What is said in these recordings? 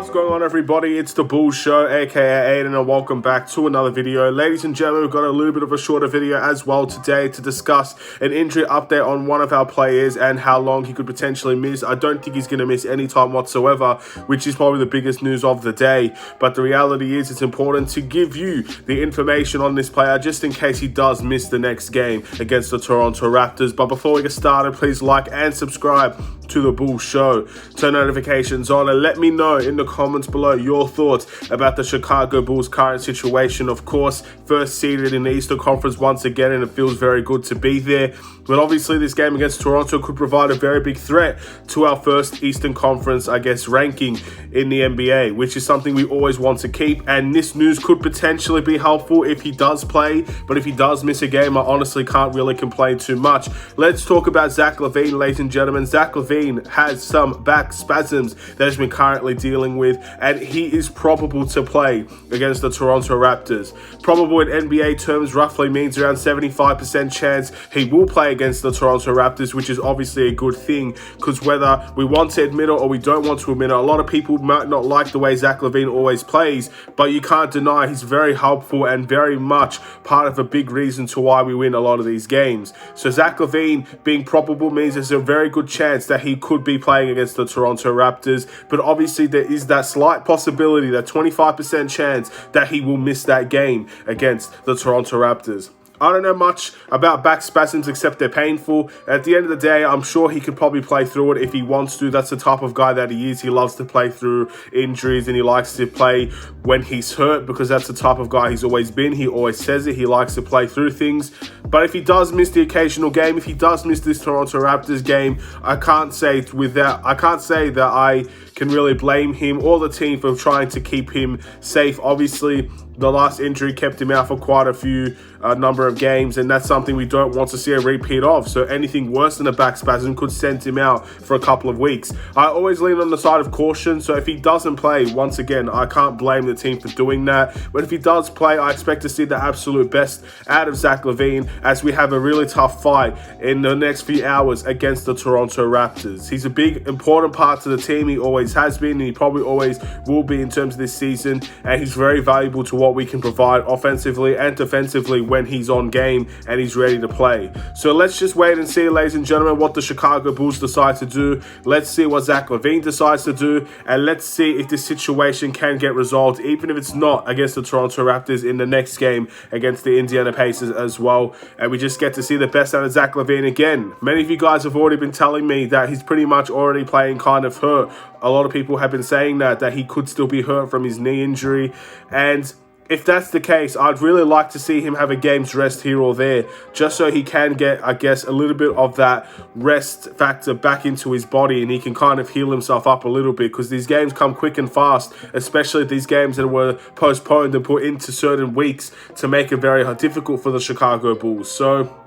What's going on, everybody? It's the Bulls Show, aka Aidan, and welcome back to another video. Ladies and gentlemen, we've got a little bit of a shorter video as well today to discuss an injury update on one of our players and how long he could potentially miss. I don't think he's going to miss any time whatsoever, which is probably the biggest news of the day. But the reality is it's important to give you the information on this player just in case he does miss the next game against the Toronto Raptors. But before we get started, please like and subscribe to the Bulls Show. Turn notifications on and let me know in the comments below your thoughts about the Chicago Bulls' current situation. Of course, first seeded in the Eastern Conference once again, and it feels very good to be there. But obviously this game against Toronto could provide a very big threat to our first Eastern Conference, ranking in the NBA, which is something we always want to keep. And this news could potentially be helpful if he does play. But if he does miss a game, I honestly can't really complain too much. Let's talk about Zach Lavine, ladies and gentlemen. Zach Lavine has some back spasms that he's been currently dealing with, and he is probable to play against the Toronto Raptors. Probable in NBA terms roughly means around 75% chance he will play against the Toronto Raptors, which is obviously a good thing, because whether we want to admit it or we don't want to admit it, a lot of people might not like the way Zach Lavine always plays, but you can't deny he's very helpful and very much part of a big reason to why we win a lot of these games. So Zach Lavine being probable means there's a very good chance that he could be playing against the Toronto Raptors, but obviously there is that slight possibility, that 25% chance that he will miss that game against the Toronto Raptors. I don't know much about back spasms except they're painful. At the end of the day, I'm sure he could probably play through it if he wants to. That's the type of guy that he is. He loves to play through injuries and he likes to play when he's hurt, because that's the type of guy he's always been. He always says it. He likes to play through things. But if he does miss the occasional game, if he does miss this Toronto Raptors game, I can't say that I can really blame him or the team for trying to keep him safe. Obviously, the last injury kept him out for quite a few number of games, and that's something we don't want to see a repeat of. So anything worse than a back spasm could send him out for a couple of weeks. I always lean on the side of caution, so if he doesn't play, once again, I can't blame the team for doing that. But if he does play, I expect to see the absolute best out of Zach Lavine, as we have a really tough fight in the next few hours against the Toronto Raptors. He's a big, important part to the team. He always has been, and he probably always will be in terms of this season, and he's very valuable to what we can provide offensively and defensively when he's on game and he's ready to play. So let's just wait and see, ladies and gentlemen, what the Chicago Bulls decide to do. Let's see what Zach Lavine decides to do, and let's see if this situation can get resolved, even if it's not against the Toronto Raptors in the next game against the Indiana Pacers as well. And we just get to see the best out of Zach Lavine again. Many of you guys have already been telling me that he's pretty much already playing kind of hurt. A lot of people have been saying that he could still be hurt from his knee injury, and if that's the case, I'd really like to see him have a game's rest here or there, just so he can get, I guess, a little bit of that rest factor back into his body, and he can kind of heal himself up a little bit, because these games come quick and fast, especially these games that were postponed and put into certain weeks to make it very difficult for the Chicago Bulls. So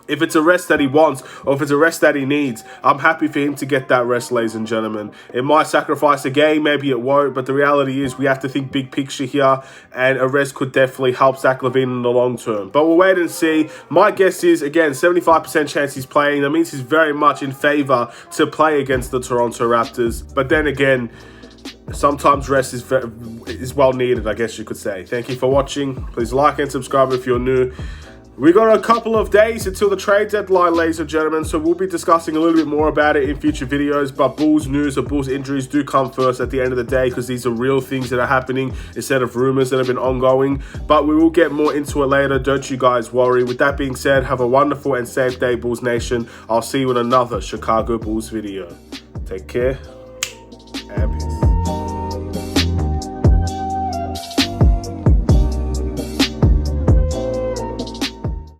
if it's a rest that he wants, or if it's a rest that he needs, I'm happy for him to get that rest, ladies and gentlemen. It might sacrifice a game, maybe it won't, but the reality is we have to think big picture here, and a rest could definitely help Zach Lavine in the long term. But we'll wait and see. My guess is, again, 75% chance he's playing. That means he's very much in favor to play against the Toronto Raptors. But then again, sometimes rest is well needed, I guess you could say. Thank you for watching. Please like and subscribe if you're new. We got a couple of days until the trade deadline, ladies and gentlemen, so we'll be discussing a little bit more about it in future videos. But Bulls news or Bulls injuries do come first at the end of the day, because these are real things that are happening instead of rumors that have been ongoing. But we will get more into it later, don't you guys worry. With that being said, have a wonderful and safe day, Bulls Nation. I'll see you in another Chicago Bulls video. Take care.